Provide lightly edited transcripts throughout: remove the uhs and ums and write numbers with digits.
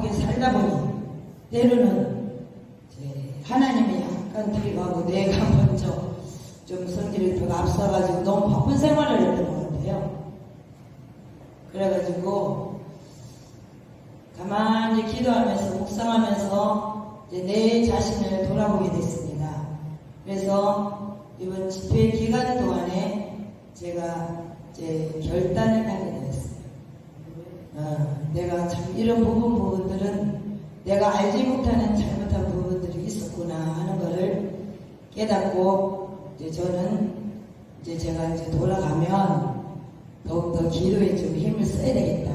바쁘게 살다 보니 때로는 하나님이 약간 들이가고 내가 먼저 좀 성질이 더 앞서가지고 너무 바쁜 생활을 했던 것 같아요. 그래가지고 가만히 기도하면서 묵상하면서 이제 내 자신을 돌아보게 됐습니다. 그래서 이번 집회 기간 동안에 제가 이제 결단을 하게 되었어요. 내가 참 이런 부분들은 내가 알지 못하는 잘못한 부분들이 있었구나 하는 것을 깨닫고 이제 저는 이제 제가 이제 돌아가면 더욱더 기도에 좀 힘을 써야 되겠다.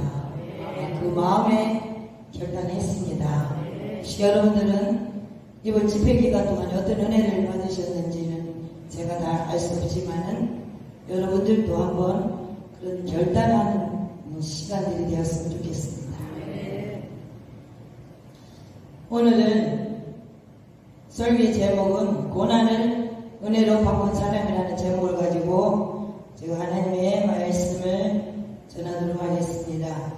그 마음에 결단했습니다. 여러분들은 이번 집회 기간 동안 어떤 은혜를 받으셨는지는 제가 다 알 수 없지만은 여러분들도 한번 그런 결단하는 시간들이 되었으면 좋겠습니다. 오늘은 설교 제목은 고난을 은혜로 바꾼 사람이라는 제목을 가지고 제가 하나님의 말씀을 전하도록 하겠습니다.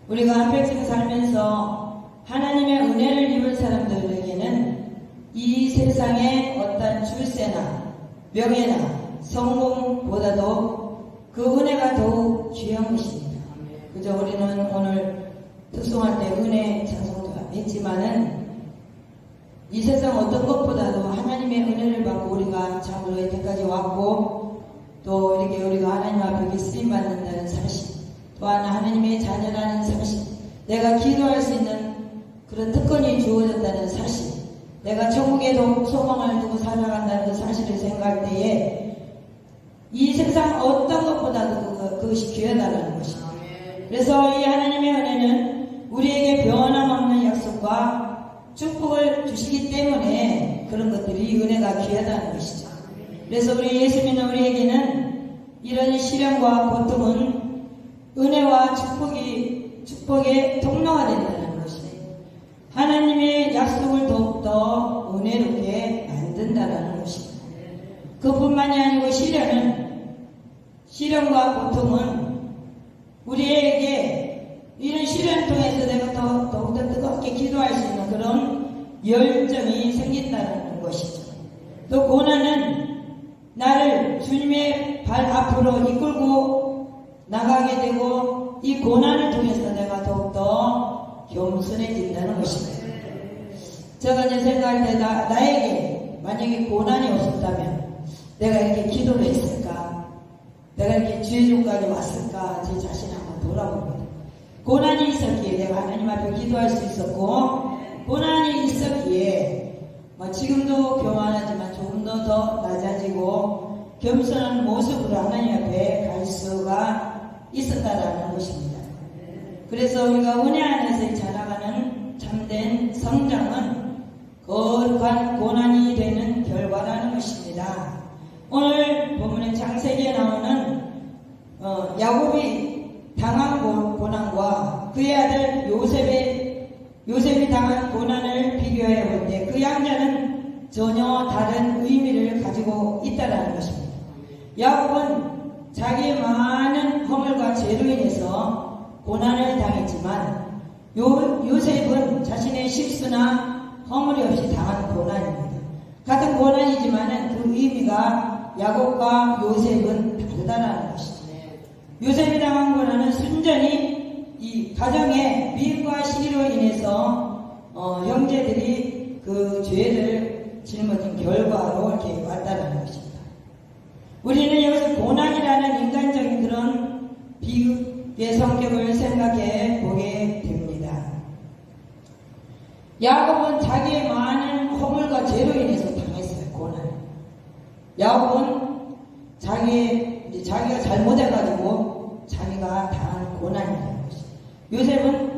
우리가 한 평생 살면서 하나님의 은혜를 입은 사람들에게는 이 세상의 어떤 출세나 명예나 성공보다도 그 은혜가 더욱 귀한 것입니다. 그저 우리는 오늘 특송할 때 은혜 찬송도 했지만은 이 세상 어떤 것보다도 하나님의 은혜를 받고 우리가 참으로 이때까지 왔고 또 이렇게 우리가 하나님 앞에 쓰임 받는다는 사실, 또한 하나님의 자녀라는 사실, 내가 기도할 수 있는 그런 특권이 주어졌다는 사실, 내가 천국에 소망을 두고 살아간다는 그 사실을 생각할 때에 이 세상 어떤 것보다도 그것이 귀하다는 것입니다. 그래서 이 하나님의 은혜는 우리에게 변함없는 약속과 축복을 주시기 때문에 그런 것들이 은혜가 귀하다는 것이죠. 그래서 우리 예수 믿는 우리에게는 이런 시련과 고통은 은혜와 축복의 통로가 된다는 것입니다. 하나님의 약속을 더욱더 은혜롭게 만든다는 것입니다. 그뿐만이 아니고 시련과 고통은 우리에게 이런 시련을 통해서 내가 더욱더 뜨겁게 기도할 수 있는 그런 열정이 생긴다는 것이죠. 또 고난은 나를 주님의 발 앞으로 이끌고 나가게 되고 이 고난을 통해서 내가 더욱더 겸손해진다는 것입니다. 제가 이제 생각할 때 나에게 만약에 고난이 없었다면 내가 이렇게 기도를 했을까? 내가 이렇게 주의종까지 왔을까? 제 자신을 한번 돌아봅니다. 고난이 있었기에 내가 하나님 앞에 기도할 수 있었고, 고난이 있었기에 지금도 교만하지만 조금 더 낮아지고 겸손한 모습으로 하나님 앞에 갈 수가 있었다라는 것입니다. 그래서 우리가 은혜 안에서 자라가는 참된 성장은 거룩한 고난이 되는 결과라는 것입니다. 오늘 본문의 창세기에 나오는 야곱이 당한 고난과 그의 아들 요셉이 당한 고난을 비교해 볼 때 그 양자는 전혀 다른 의미를 가지고 있다는 것입니다. 야곱은 자기의 많은 허물과 죄로 인해서 고난을 당했지만 요셉은 자신의 실수나 허물이 없이 당한 고난입니다. 같은 고난이지만 그 의미가 야곱과 요셉은 다르다는 것이죠. 요셉이 당한 고난은 순전히 이 가정의 미움과 시기로 인해서 형제들이 그 죄를 짊어진 결과로 이렇게 왔다는 것입니다. 우리는 여기서 고난이라는 인간적인 그런 비극의 성격을 생각해 보게 됩니다. 야곱은 자기의 많은 허물과 죄로 인해서 당했어요. 고난. 야곱은 자기가 잘못해가지고 자기가 당한 고난이라는 것이. 요셉은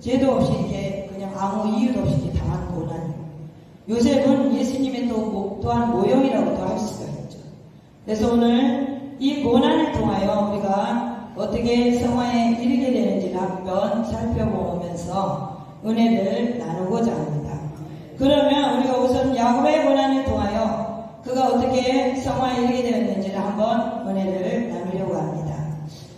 죄도 없이 이렇게 그냥 아무 이유도 없이 이렇게 당한 고난. 요셉은 예수님의 또한 모형이라고도 할 수가 있죠. 그래서 오늘 이 고난을 통하여 우리가 어떻게 성화에 이르게 되는지를 한번 살펴보면서 은혜를 나누고자 합니다. 그러면 우리가 우선 야곱의 고난을 통하여 그가 어떻게 성화에 이르게 되었는지를 한번 은혜를 나누려고 합니다.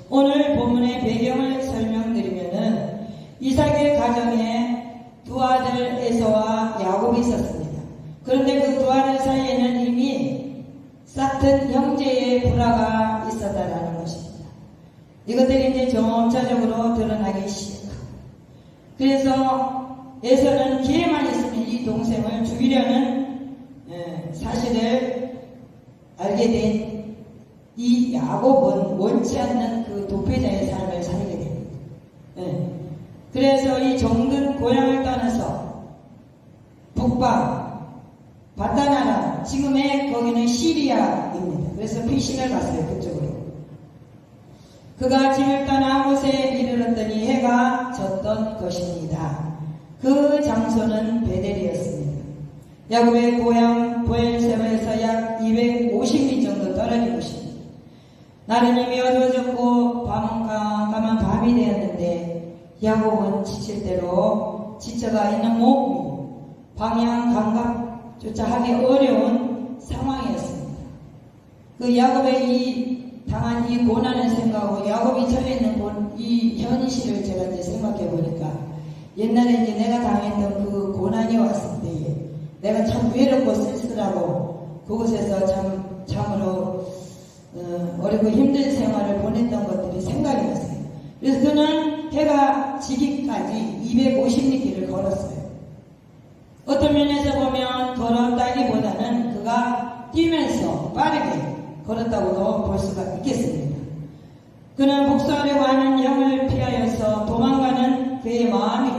오늘 본문의 배경을 설명드리면은 이삭의 가정에 두 아들 에서와 야곱이 있었습니다. 그런데 그 두 아들 사이에는 이미 싹튼 형제의 불화가 있었다라는 것입니다. 이것들이 이제 점차적으로 드러나기 시작합니다. 그래서 에서는 기회만 있으면 이 동생을 죽이려는 사실을 알게 된 이 야곱은 원치 않는 그 도피자의 삶을 살게 됩니다. 그래서 이 정든 고향을 떠나서 북방 바다나라, 지금의 거기는 시리아입니다. 그래서 피신을 갔어요. 그쪽으로. 그가 집을 떠나 한 곳에 이르렀더니 해가 졌던 것입니다. 그 장소는 베델이었습니다. 야곱의 고향 보엘세바에서 약 250리 정도 떨어진 곳입니다. 날은 이미 어두워졌고 밤은 깜깜한 밤이 되었는데 야곱은 지칠 대로 지쳐가 있는 몸이 방향 감각조차 하기 어려운 상황이었습니다. 그 야곱의 이 당한 이 고난을 생각하고 야곱이 처해 있는 이 현실을 제가 이제 생각해 보니까 옛날에 이제 내가 당했던 그 고난이 왔을 때에 내가 참 외롭고 쓸쓸하고 그곳에서 참으로 어렵고 힘든 생활을 보냈던 것들이 생각이 났어요. 그래서 그는 해가 지기까지 250리길을 걸었어요. 어떤 면에서 보면 걸었다기보다는 그가 뛰면서 빠르게 걸었다고도 볼 수가 있겠습니다. 그는 복수하려고 하는 형을 피하여서 도망가는 그의 마음이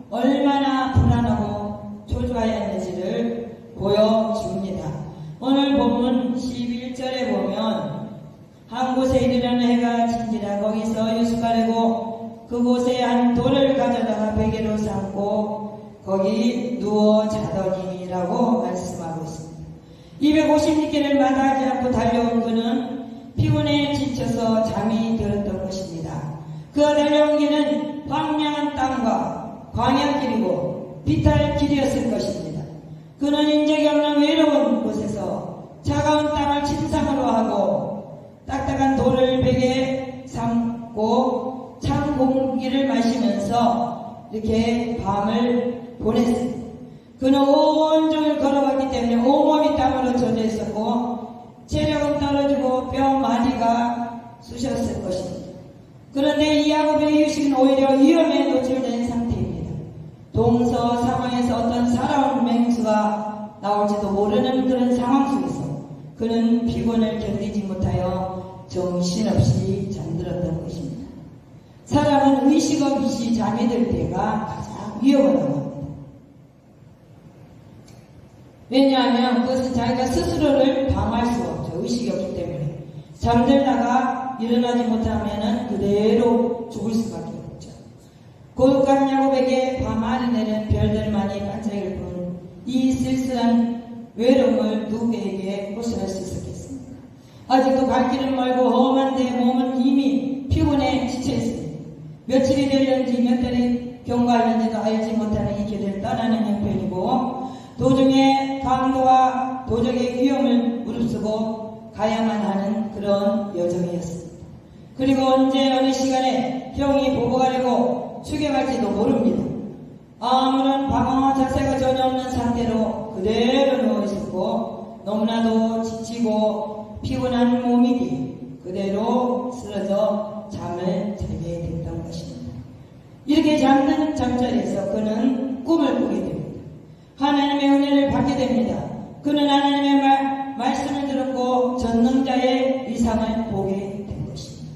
얼마나 불안하고 초조하였는지를 보여줍니다. 오늘 본문 11절에 보면 한 곳에 이르려는 해가 진지라 거기서 유숙하려고 그곳에 한 돌을 가져다가 베개로 삼고 거기 누워 자더니라고 말씀하고 있습니다. 250리길을 마다하지 않고 달려온 그는 피곤에 지쳐서 잠이 들었던 것입니다. 그가 달려온 길은 황량한 땅과 광야길이고 비탈길이었을 것입니다. 그는 인적이 없는 외로운 곳에서 차가운 땅을 침상으로 하고 딱딱한 돌을 베개에 삼고 찬 공기를 마시면서 이렇게 밤을 보냈습니다. 그는 온종일 걸어갔기 때문에 온몸이 땀으로 젖어 있었고 체력은 떨어지고 뼈마디가 쑤셨을 것입니다. 그런데 이 야곱의 이유식은 오히려 위험에 노출된 상태입니다. 동서 상황에서 어떤 살아온 맹수가 나올지도 모르는 그런 상황 속에서 그는 피곤을 견디지 못하여 정신없이 잠들었던 것입니다. 사람은 의식 없이 잠이 들 때가 가장 위험하다고 합니다. 왜냐하면 그것은 자기가 스스로를 방어할 수가 없죠. 의식이 없기 때문에. 잠들다가 일어나지 못하면 그대로 죽을 수밖에 없죠. 고독한 야곱에게 밤하늘 내는 별들만이 반짝일 뿐 이 쓸쓸한 외로움을 누구에게 호소할 수 있었겠습니까? 아직도 갈 길은 멀고 험한데 몸은 이미 피곤해 지쳐 있습니다. 며칠이 되는지 몇 달이 경과하는지도 알지 못하는 이 길을 떠나는 형편이고 도중에 강도와 도적의 위험을 무릅쓰고 가야만 하는 그런 여정이었습니다. 그리고 언제 어느 시간에 형이 보고하려고 추격할지도 모릅니다. 아무런 방어 자세가 전혀 없는 상태로 그대로 누워있었고 너무나도 지치고 피곤한 몸이기 그대로 쓰러져 잠을 자게 됐던 것입니다. 이렇게 잠든 잠자리에서 그는 꿈을 꾸게 됩니다. 하나님의 은혜를 받게 됩니다. 그는 하나님의 말씀을 들었고 전능자의 이상을 보게 된 것입니다.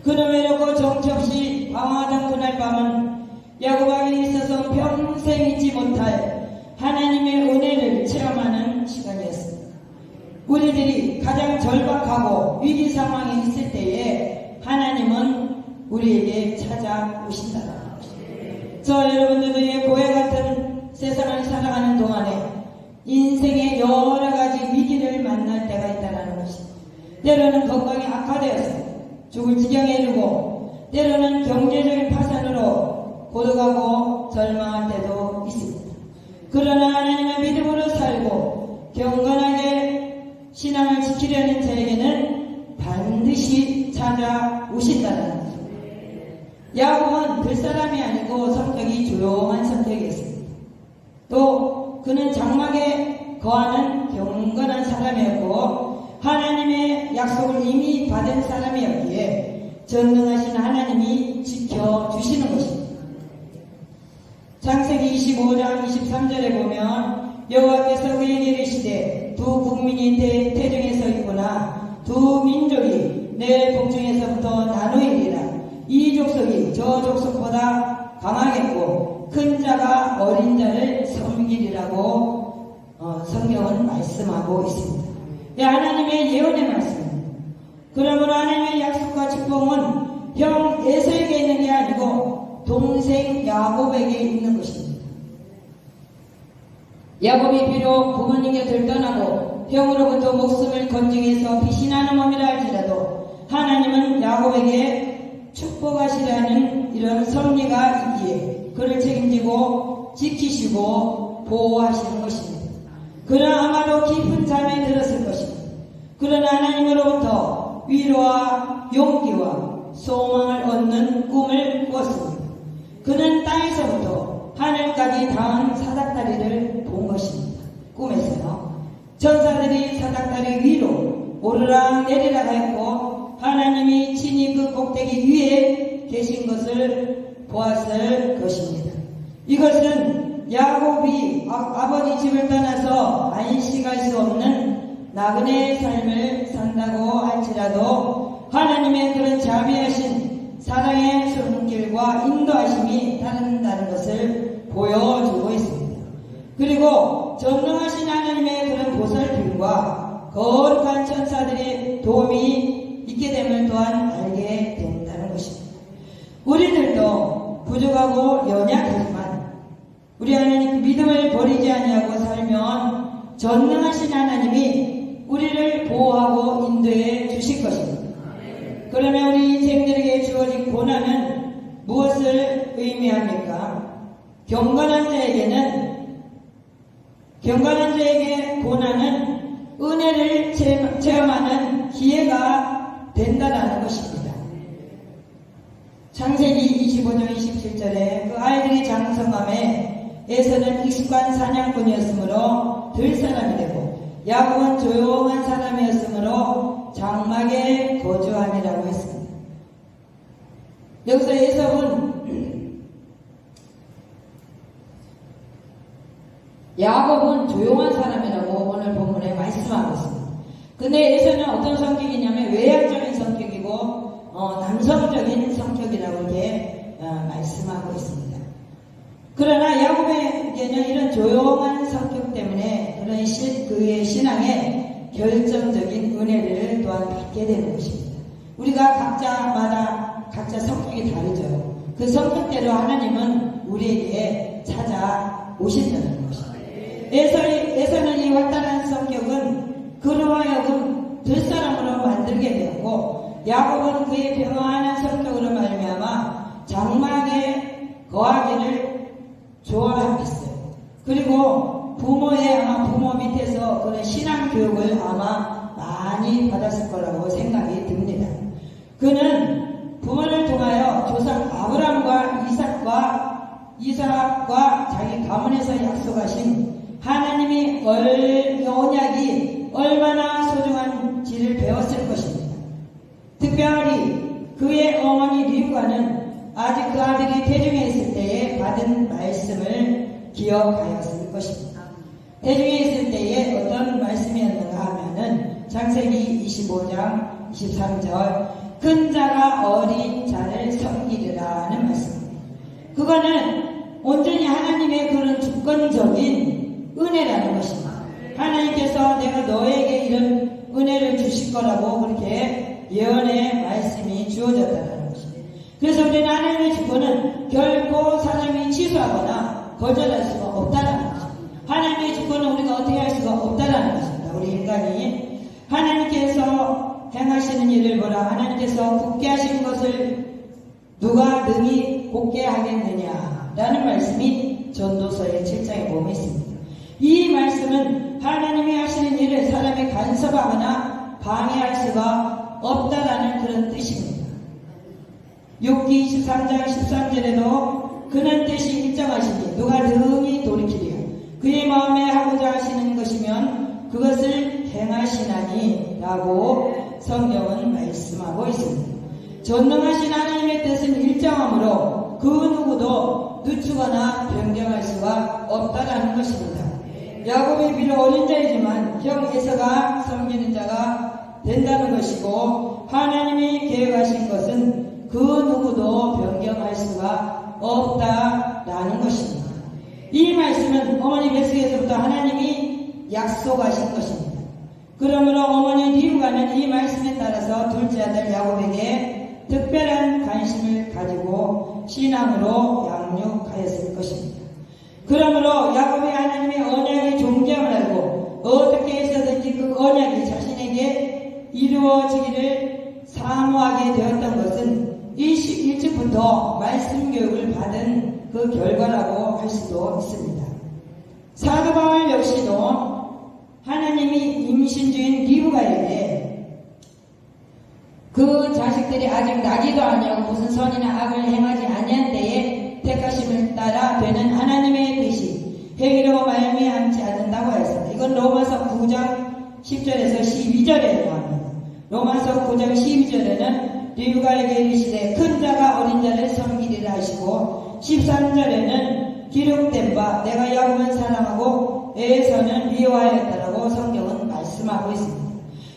그는 외롭고 정처없이 방황하던 그날 밤은 야곱에게 있어서 평생 잊지 못할 하나님의 은혜를 체험하는 시간이었습니다. 우리들이 가장 절박하고 위기 상황에 있을 때에 하나님은 우리에게 찾아오신다는 것입니다. 저 여러분들도 이 고해 같은 세상을 살아가는 동안에 인생의 여러 가지 위기를 만날 때가 있다는 것입니다. 때로는 건강이 악화되어서 죽을 지경에 이르고 때로는 경제적인 파산으로 고독하고 절망할 때도 있습니다. 그러나 하나님의 믿음으로 살고 경건하게 신앙을 지키려는 자에게는 반드시 찾아오신다는 것입니다. 야곱은 들사람이 아니고 성격이 조용한 성격이었습니다. 또 그는 장막에 거하는 경건한 사람이었고 하나님의 약속을 이미 받은 사람이었기에 전능하신 하나님이 지켜주시는 것입니다. 창세기 25장 23절에 보면 여호와께서 그에게 이르시되 두 국민이 태중에 서 있구나. 두 민족이 내 복중에서부터 나누이리라. 이 족속이 저 족속보다 강하겠고 큰 자가 어린 자를 섬기리라고 성경은 말씀하고 있습니다. 하나님의 예언의 말씀입니다. 그러므로 하나님의 약속과 축복은 형 에서에게 있는 게 아니고 동생 야곱에게 있는 것입니다. 야곱이 비록 부모님 곁을 떠나고 형으로부터 목숨을 건지기 위해서 피신하는 몸이라 할지라도 하나님은 야곱에게 축복하시라는 이런 섭리가 있기에 그를 책임지고 지키시고 보호하시는 것입니다. 그는 아마도 깊은 잠에 들었을 것입니다. 그러나 하나님으로부터 위로와 용기와 소망을 얻는 꿈을 꾸었습니다. 그는 땅에서부터 하늘까지 닿은 사닥다리를 본 것입니다. 꿈에서요. 천사들이 사닥다리 위로 오르락 내리락 하였고 하나님이 친히 그 꼭대기 위에 계신 것을 보았을 것입니다. 이것은 야곱이 아버지 집을 떠나서 안식할 수 없는 나그네의 삶을 산다고 할지라도 하나님의 그런 자비하신 사랑의 손길과 인도하심이 따른다는 것을 보여주고 있습니다. 그리고 전능하신 하나님의 그런 보살핌과 거룩한 천사들의 도움이 있게 됨을 또한 알게 된다는 것입니다. 우리들도 부족하고 연약하지만 우리 하나님 믿음을 버리지 아니하고 살면 전능하신 하나님이 우리를 보호하고 인도해 주실 것입니다. 그러면 우리 인생들에게 주어진 고난은 무엇을 의미합니까? 경건한 자에게 고난은 은혜를 체험하는 기회가 된다는 것입니다. 창세기 25장 27절에 그 아이들이 장성함에 에서는 익숙한 사냥꾼이었으므로 들사람이 되고 야곱은 조용한 사람이었으므로 장막에 거주하니라고 했습니다. 여기서 에서는 야곱은 조용한 사람이라고 오늘 본문에 말씀하고 있습니다. 근데 에서는 어떤 성격이냐면 외향적인 성격이고 남성적인 성격이라고 이렇게 말씀하고 있습니다. 그러나 야곱에게는 이런 조용한 성격 때문에 그런 그의 신앙에 결정적인 은혜를 또한 받게 되는 것입니다. 우리가 각자 성격이 다르죠. 그 성격대로 하나님은 우리에게 찾아오신다는 것입니다. 에서는 이 활달한 성격은 그로 하여금 들사람으로 만들게 되었고 야곱은 그의 평안한 성격으로 말미암아 장막에 거하기를 좋아했어요. 그리고 부모 밑에서 그런 신앙 교육을 아마 많이 받았을 거라고 생각이 듭니다. 그는 부모를 통하여 조상 아브람과 이삭과 자기 가문에서 약속하신 하나님이 언약이 얼마나 소중한지를 배웠을 것입니다. 특별히 그의 어머니 리브가는 아직 그 아들이 태중에 있을 때에 받은 말씀을 기억하였을 것입니다. 태중에 있을 때에 어떤 말씀이었는가 하면은 창세기 25장 23절 큰 자가 어린 자를 섬기리라는 말씀입니다. 그거는 온전히 하나님의 그런 주권적인 은혜라는 것입니다. 하나님께서 내가 너에게 이런 은혜를 주실 거라고 그렇게 예언의 말씀이 주어졌다는 것입니다. 그래서 우리는 하나님의 주권은 결코 사람이 취소하거나 거절할 수가 없다는 것입니다. 하나님의 주권은 우리가 어떻게 할 수가 없다는 것입니다. 우리 인간이 하나님께서 행하시는 일을 보라. 하나님께서 굳게 하신 것을 누가 능히 곧게 하겠느냐라는 말씀이 전도서의 7장에 보면 있습니다. 이 말씀은 하나님이 하시는 일을 사람이 간섭하거나 방해할 수가 없다라는 그런 뜻입니다. 욥기 23장 13절에도 그는 뜻이 일정하시니 누가 능히 돌이키리요. 그의 마음에 하고자 하시는 것이면 그것을 행하시나니 라고 성경은 말씀하고 있습니다. 전능하신 하나님의 뜻은 일정하므로 그 누구도 늦추거나 변경할 수가 없다라는 것입니다. 야곱이 비록 어린 자이지만 형 에서가 섬기는 자가 된다는 것이고, 하나님이 계획하신 것은 그 누구도 변경할 수가 없다라는 것입니다. 이 말씀은 어머니 뱃속에서부터 하나님이 약속하신 것입니다. 그러므로 어머니 리브가는 이 말씀에 따라서 둘째 아들 야곱에게 특별한 관심을 가지고 신앙으로 양육하였을 것입니다. 그러므로 야곱이 하나님의 언약의 존재함을 알고 어떻게 해서든지 그 언약이 자신에게 이루어지기를 사모하게 되었던 것은 일찍부터 말씀 교육을 받은 그 결과라고 할 수도 있습니다. 사도 바울 역시도 하나님이 임신 중인 리브가에게 그 자식들이 아직 나지도 아니하고 무슨 선이나 악을 행하지 아니한 때에 택하심을 따라 되는 하나님의 뜻이 행위로 말미암지 않는다고 했습니다. 이건 로마서 9장 10절에서 12절에 나옵니다. 로마서 9장 12절에는 리브가에게 이르시되 큰 자가 어린 자를 섬기리라 하시고, 13절에는 기록된 바 내가 야곱은 사랑하고 에서는 미워하였다라고 성경은 말씀하고 있습니다.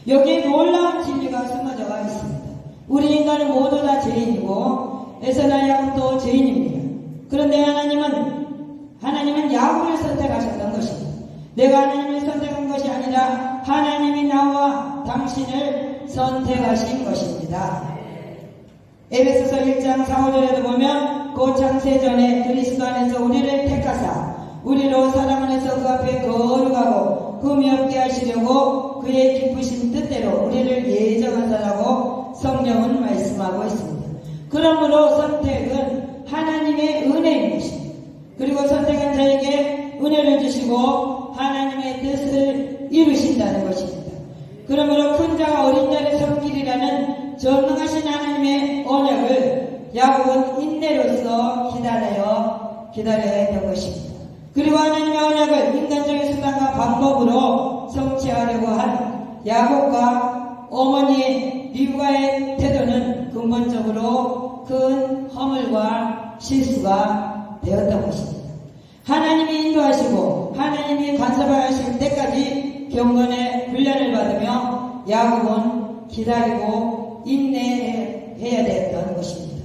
여기에 놀라운 진리가 숨어져가 있습니다. 우리 인간은 모두 다 죄인이고 에서나 야곱도 죄인입니다. 그런데 하나님은 야곱을 선택하셨던 것입니다. 내가 하나님을 선택한 것이 아니라 하나님이 나와 당신을 선택하신 것입니다. 에베소서 1장 4, 5절에도 보면 곧 창세전에 그리스도 안에서 우리를 택하사 우리로 사랑 안에서 그 앞에 거룩하고 흠이 없게 하시려고 그의 기쁘신 뜻대로 우리를 예정하사라고 성경은 말씀하고 있습니다. 그러므로 선택은 하나님의 은혜인 것입니다. 그리고 선택한 자에게 은혜를 주시고 하나님의 뜻을 이루신다는 것입니다. 그러므로 큰 자가 어린 자를 섬기리라는 전능하신 하나님의 언약을 야곱은 인내로서 기다려야 했던 것입니다. 그리고 하나님의 언약을 인간적인 수단과 방법으로 성취하려고 한 야곱과 어머니 리브가의 태도는 근본적으로 큰 허물과 실수가 되었던 것입니다. 하나님이 인도하시고 하나님이 간섭하실 때까지 경건의 훈련을 받으며 야곱은 기다리고 인내해야 됐던 것입니다.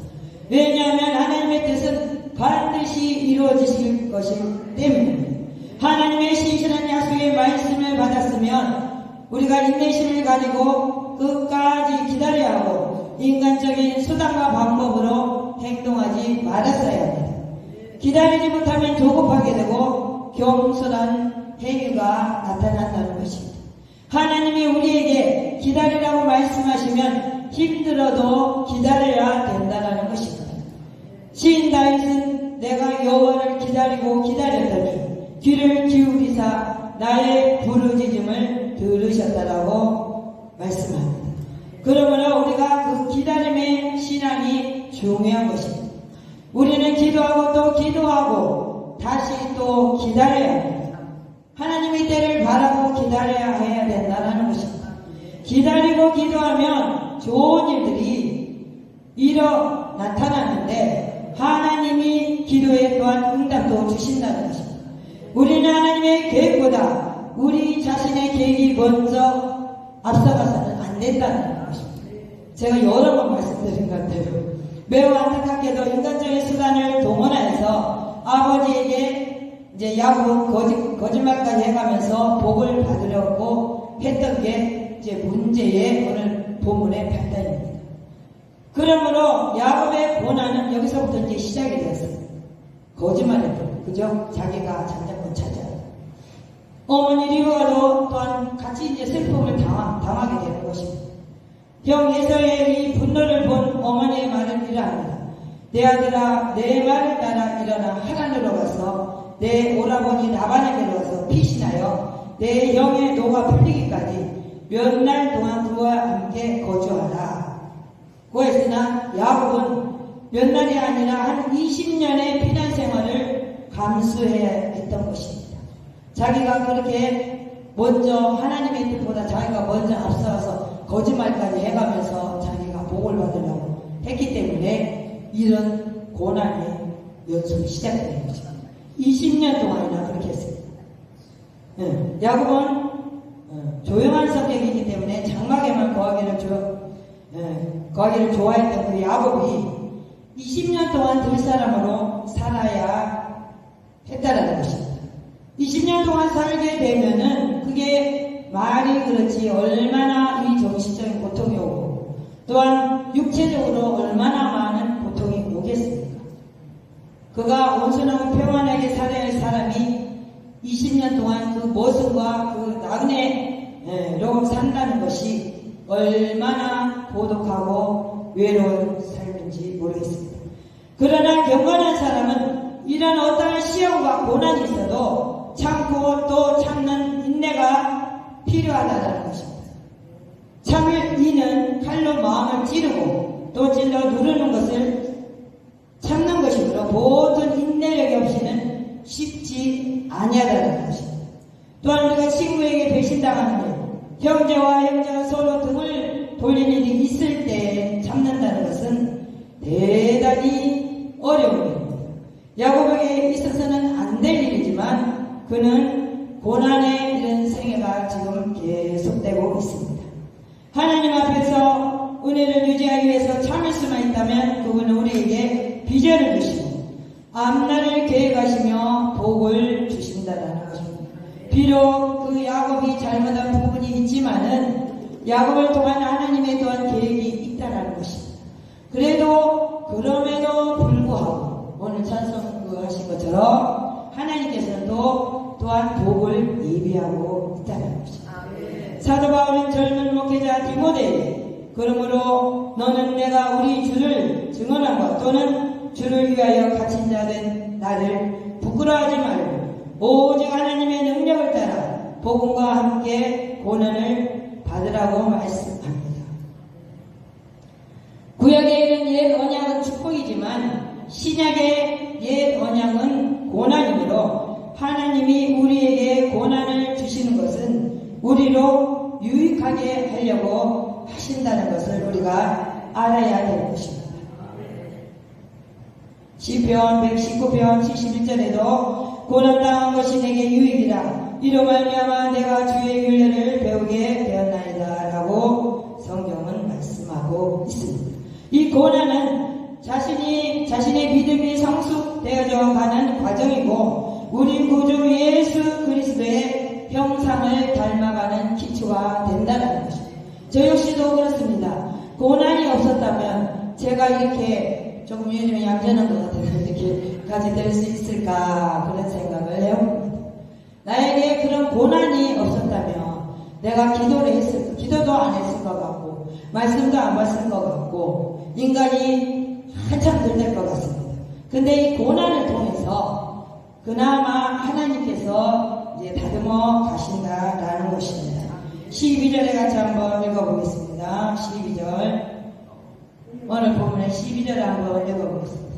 왜냐하면 하나님의 뜻은 반드시 이루어지실 것이기 때문입니다. 하나님의 신실한 약속의 말씀을 받았으면 우리가 인내심을 가지고 끝까지 기다려야 하고 인간적인 수단과 방법으로 행동하지 말았어야 합니다. 기다리지 못하면 조급하게 되고 겸손한 행위가 나타난다는 것입니다. 하나님이 우리에게 기다리라고 말씀하시면 힘들어도 기다려야 된다는 것입니다. 시인 다윗은 내가 여호와를 기다리고 기다렸더니 귀를 기울이사 나의 부르짖음을 들으셨다라고 말씀합니다. 그러므로 우리가 그 기다림의 신앙이 중요한 것입니다. 우리는 기도하고 또 기도하고 다시 또 기다려야 합니다. 하나님의 때를 바라고 기다려야 해야 된다는 것입니다. 기다리고 기도하면 좋은 일들이 나타나는데 하나님이 기도에 또한 응답도 주신다는 것입니다. 우리는 하나님의 계획보다 우리 자신의 계획이 먼저 앞서가서는 안 된다는 것입니다. 제가 여러 번 말씀드린 것 같아요. 매우 안타깝게도 인간적인 수단을 동원해서 아버지에게 이제 야곱은 거짓말까지 해가면서 복을 받으려고 했던 게 이제 문제의 오늘 본문의 발단입니다. 그러므로 야곱의 고난은 여기서부터 이제 시작이 되었어요. 거짓말했고, 그죠? 자기가 장자권 차지하고. 어머니 리브가도 또한 같이 이제 슬픔을 당하게 되는 것입니다. 형 에서의 이 분노를 본 어머니의 말은 이러합니다. 내 아들아, 내 말을 따라 일어나 하란으로 가서 내 오라버니 라반에게로 가서 피신하여 내 형의 노가 풀리기까지 몇 날 동안 그와 함께 거주하라. 그랬으나 야곱은 몇 날이 아니라 한 20년의 피난 생활을 감수해야 했던 것입니다. 자기가 그렇게 먼저 하나님의 뜻보다 자기가 먼저 앞서서 거짓말까지 해가면서 자기가 복을 받으려고 했기 때문에 이런 고난의 연속이 시작된 거죠. 20년 동안이나 그렇게 했습니다. 야곱은 조용한 성격이기 때문에 장막에만 거하기를 좋아했던 그 야곱이 20년 동안 들 사람으로 살아야 했다라는 것입니다. 20년 동안 살게 되면은 그게 말이 그렇지 얼마나 이 정신적인 고통이 오고 또한 육체적으로 얼마나 많은 고통이 오겠습니까? 그가 온순하고 평안하게 살아야 할 사람이 20년 동안 그 모습과 그 나그네로 산다는 것이 얼마나 고독하고 외로운 삶인지 모르겠습니다. 그러나 경건한 사람은 이런 어떠한 시험과 고난이 있어도 참고 또 참는 인내가 필요하다는 것입니다. 참을 이는 칼로 마음을 찌르고 또 찔러 누르는 것을 참는 것이므로 모든 인내력이 없이는 쉽지 아니하다는 것입니다. 또한 우리가 친구에게 배신당하는 일, 형제와 형제가 서로 등을 돌리는 일이 있을 때 참는다는 것은 대단히 어려운 일입니다. 야곱에게 있어서는 안 될 일이지만 그는 고난의 이런 생애가 지금 계속되고 있습니다. 하나님 앞에서 은혜를 유지하기 위해서 참을 수만 있다면 그분은 우리에게 비전을 주시고 앞날을 계획하시며 복을 주신다는 것입니다. 비록 그 야곱이 잘못한 부분이 있지만은 야곱을 통한 하나님의 또한 계획이 있다는 것입니다. 그럼에도 불구하고 오늘 찬송 하신 것처럼 하나님께서는 또한 복을 예비하고 있다는 것입니다. 사도 바울은 젊은 목회자 디모데에게 그러므로 너는 내가 우리 주를 증언한 것 또는 주를 위하여 갇힌 자 된 나를 부끄러워하지 말고 오직 하나님의 능력을 따라 복음과 함께 고난을 받으라고 말씀합니다. 구약에 있는 옛 언약은 축복이지만 신약의 옛 언약은 고난이므로 하나님이 우리에게 고난을 주시는 것은 우리로 유익하게 하려고 하신다는 것을 우리가 알아야 될 것입니다. 시편 119편 71절에도 고난당한 것이 내게 유익이라 이로 말미암아 내가 주의 윤례를 배우게 되었나이다 라고 성경은 말씀하고 있습니다. 이 고난은 자신의 믿음이 성숙되어져 가는 과정이고 우리 구주 예수 그리스도의 형상을 닮아가는 기초가 된다는 것입니다. 저 역시도 그렇습니다. 고난이 없었다면 제가 이렇게 조금 요즘에 얌전한 것 같아서 이렇게까지 될 수 있을까 그런 생각을 해봅니다. 나에게 그런 고난이 없었다면 내가 기도도 안 했을 것 같고 말씀도 안 봤을 것 같고 인간이 한참 들될 것 같습니다. 근데 이 고난을 통해서 그나마 하나님께서 이제 다듬어 가신다라는 것입니다. 12절에 같이 한번 읽어보겠습니다. 12절. 오늘 본문의 12절 한번 읽어보겠습니다.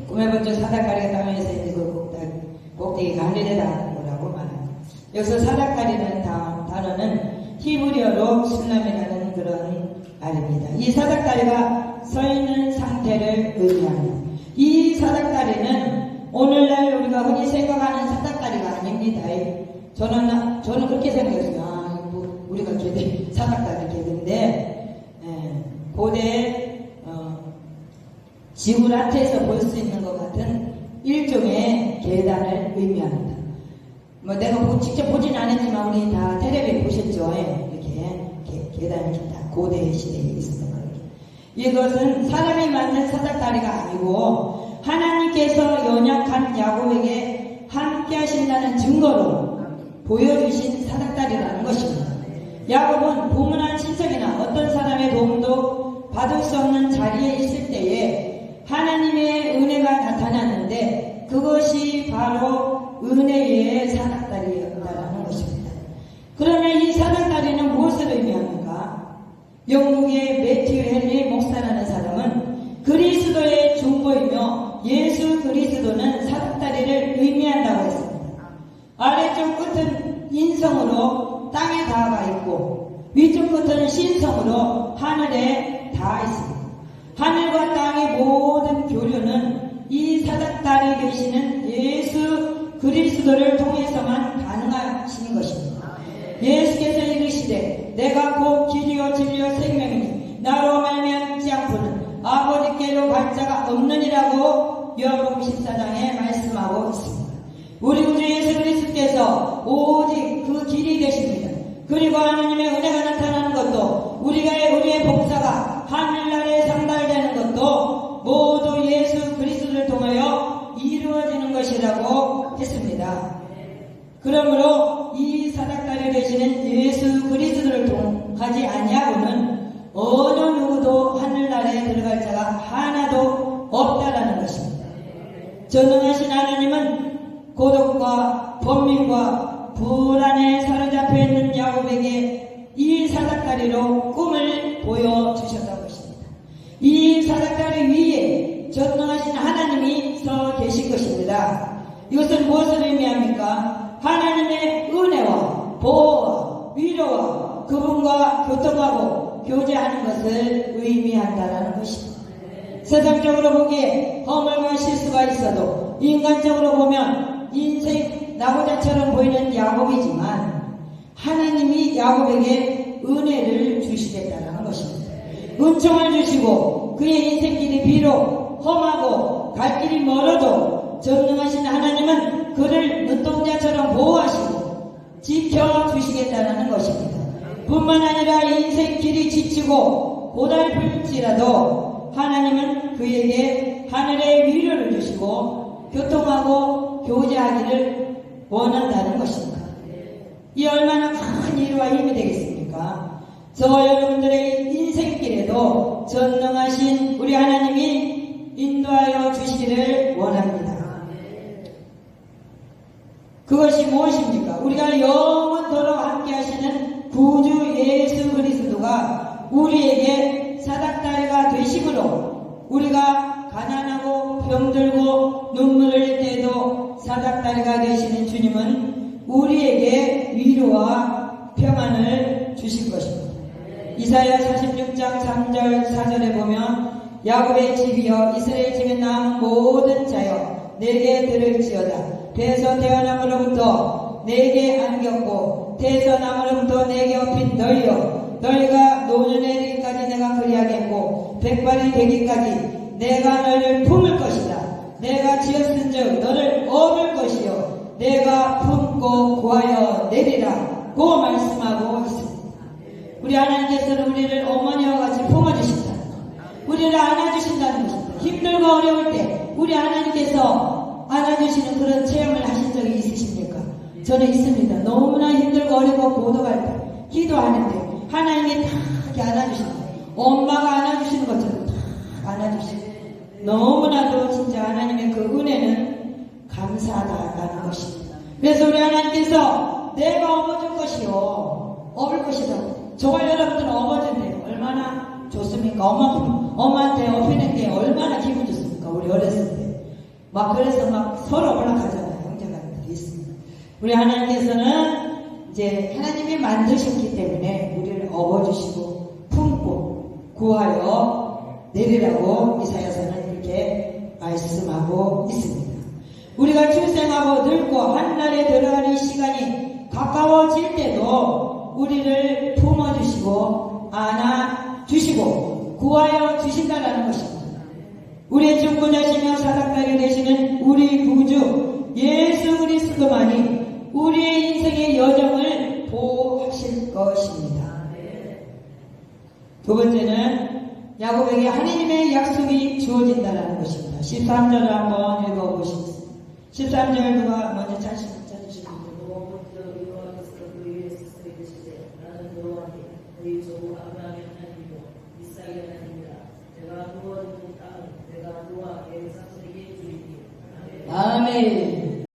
꿈에 본적 사닥다리가 땅에서 이제 그 꼭대기가 하늘에 닿는 거라고 말합니다. 여기서 사닥다리라는 단어는 히브리어로 술람이라는 그런 말입니다. 이 사닥다리가 서 있는 상태를 의미합니다. 이 사닥다리는 오늘날 우리가 흔히 생각하는 사닥다리가 아닙니다. 저는 그렇게 생각했어요. 우리가 사닥다리 계인데 고대 지구라트에서 볼 수 있는 것 같은 일종의 계단을 의미합니다. 내가 직접 보진 않았지만 우리 다 텔레비에 보셨죠? 이렇게 계단이 다 고대 시대에 있었던 거예요. 이것은 사람이 만든 사닥다리가 아니고 하나님께서 연약한 야곱에게 함께 하신다는 증거로 보여주신 사닥다리라는 것입니다. 야곱은 부문한 친척이나 어떤 사람의 도움도 받을 수 없는 자리에 있을 때에 하나님의 은혜가 나타났는데 그것이 바로 은혜의 사닥다리였다라는 것입니다. 그러면 이 사닥다리는 무엇을 의미합니까? 영국의 매튜 헨리 목사라는 사람은 그리스도의 중보이며 예수 그리스도는 사닥다리를 의미한다고 했습니다. 아래쪽 끝은 인성으로 땅에 닿아 있고 위쪽 끝은 신성으로 하늘에 닿아 있습니다. 하늘과 땅의 모든 교류는 이 사닥다리에 계시는 예수 그리스도를 통해서만 가능하신 것입니다. 예수께서 이르시되 내가 곧 길이요 진리요 생명이니 나로 말미암지 않고는 아버지께로 갈 자가 없느니라고 요한복음 14장에 말씀하고 있습니다. 우리 구주 예수 그리스도께서 오직 그 길이 되십니다. 그리고 하나님의 은혜가 나타나는 것도 우리의 봉사가 하늘나라에 상달되는 것도 모두 예수 그리스도를 통하여 이루어지는 것이라고 했습니다. 그러므로 이 사닥다리 되시는 예수 그리스도를 통하지 아니하고는 어느 누구도 하늘나라에 들어갈 자가 하나도 없다라는 것입니다. 전능하신 하나님은 고독과 번민과 불안에 사로잡혀 있는 야곱에게 이 사닥다리로 꿈을 보여주셨다고 했습니다. 이 사닥다리 위에 전능하신 하나님이 서 계신 것입니다. 이것은 무엇을 의미합니까? 하나님의 은혜와 보호와 위로와 그분과 교통하고 교제하는 것을 의미한다는 것입니다. 세상적으로 보기에 허물과 실수가 있어도 인간적으로 보면 인생 나고자처럼 보이는 야곱이지만 하나님이 야곱에게 은혜를 주시겠다는 것입니다. 은총을 주시고 그의 인생길이 비록 험하고 갈 길이 멀어도 전능하신 하나님은 그를 눈동자처럼 보호하시고 지켜주시겠다는 것입니다. 뿐만 아니라 인생길이 지치고 고달플지라도 하나님은 그에게 하늘의 위로를 주시고 교통하고 교제하기를 원한다는 것입니다. 이 얼마나 큰 위로와 힘이 되겠습니까? 저 여러분들의 인생길에도 전능하신 우리 하나님이 인도하여 주시기를 원합니다. 그것이 무엇입니까? 우리가 영원토록 함께 하시는 구주 예수 그리스도가 우리에게 사닥다리가 되심으로 우리가 가난하고 병들고 눈물을 흘릴 때에도 사닥다리가 되시는 주님은 우리에게 위로와 평안을 주실 것입니다. 이사야 46장 3절 4절에 보면 야곱의 집이여 이스라엘 집에 남은 모든 자여 내게 들을지어다. 배에서 태어남으로부터 내게 안겼고 태에서 남으로부터 내게 업힌 너희여 너희가 노년에 이르기까지 내가 그리하겠고 백발이 되기까지 내가 너희를 품을 것이다. 내가 지었은즉 너를 업을 것이요 내가 품고 구하여 내리라 고 말씀하고 있습니다. 우리 하나님께서는 우리를 어머니와 같이 품어주신다. 우리를 안아주신다는 것입니다. 힘들고 어려울 때 우리 하나님께서 안아주시는 그런 체험을 하신 적이 있으십니까? 저는 있습니다. 너무나 힘들고 어렵고 고독할 때 기도하는데 하나님이 다 이렇게 안아주신다. 엄마가 안아주시는 것처럼 다 안아주시고 너무나도 진짜 하나님의 그 은혜는 감사하다라는 것입니다. 그래서 우리 하나님께서 내가 업어줄 것이요 업을 것이다. 정말 여러분들은 업어준대요. 얼마나 좋습니까? 엄마한테 업히는 게 얼마나 기분 좋습니까? 우리 어렸을 때 막 그래서 막 서로 올라가잖아요. 형제간들이 있습니다. 우리 하나님께서는 이제 하나님이 만드셨기 때문에 우리를 업어주시고 품고 구하여 내리라고 이사야서는 이렇게 말씀하고 있습니다. 우리가 출생하고 늙고 한날에 들어가는 시간이 가까워질 때도 우리를 품어주시고 안아주시고 구하여 주신다는 것입니다. 우리의 중보자시며 사닥다리 되시는 우리 구주 예수 그리스도만이 우리의 인생의 여정을 보호하실 것입니다. 두 번째는 야곱에게 하나님의 약속이 주어진다는 것입니다. 13절을 한번 읽어보시겠습니다. 13절 누가 먼저